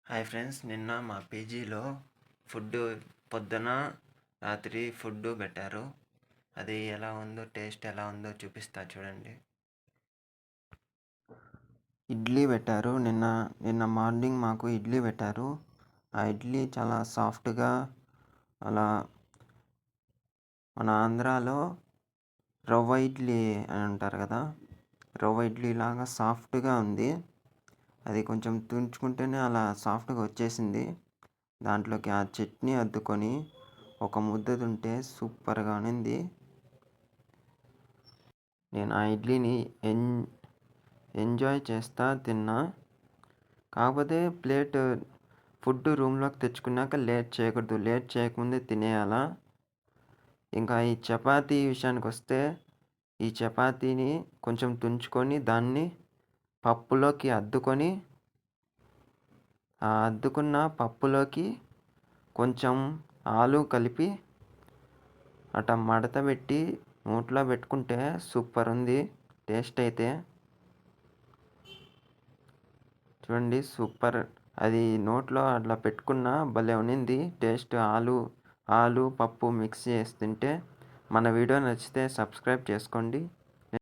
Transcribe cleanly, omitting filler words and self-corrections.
Hi friends, నిన్న మా పీజీలో ఫుడ్డు పొద్దున రాత్రి ఫుడ్డు పెట్టారు. అది ఎలా ఉందో, టేస్ట్ ఎలా ఉందో చూపిస్తా చూడండి. ఇడ్లీ పెట్టారు. నిన్న మార్నింగ్ మాకు ఇడ్లీ పెట్టారు. ఆ ఇడ్లీ చాలా సాఫ్ట్గా, అలా మన ఆంధ్రాలో రవ్వ ఇడ్లీ అని అంటారు కదా, రవ్వ ఇడ్లీ లాగా సాఫ్ట్గా ఉంది. అది కొంచెం తుంచుకుంటేనే అలా సాఫ్ట్గా వచ్చేసింది. దాంట్లోకి ఆ చట్నీ అద్దుకొని ఒక ముద్ద తింటే సూపర్గా ఉంది. నేను ఆ ఇడ్లీని ఎంజాయ్ చేస్తా తిన్నా. కాకపోతే ప్లేట్ ఫుడ్ రూమ్లోకి తెచ్చుకున్నాక లేట్ చేయకూడదు, లేట్ చేయకముందే తినేయాలా. ఇంకా ఈ చపాతీ విషయానికి వస్తే, ఈ చపాతీని కొంచెం తుంచుకొని దాన్ని పప్పులోకి అద్దుకొని, ఆ అద్దుకున్న పప్పులోకి కొంచెం ఆలు కలిపి అట్లా మడత పెట్టి నోట్లో పెట్టుకుంటే సూపర్ ఉంది టేస్ట్ అయితే. చూడండి, సూపర్. అది నోట్లో అట్లా పెట్టుకున్న భలే ఉన్నింది టేస్ట్. ఆలు పప్పు మిక్స్ చేసి తింటే. మన వీడియో నచ్చితే సబ్స్క్రైబ్ చేసుకోండి.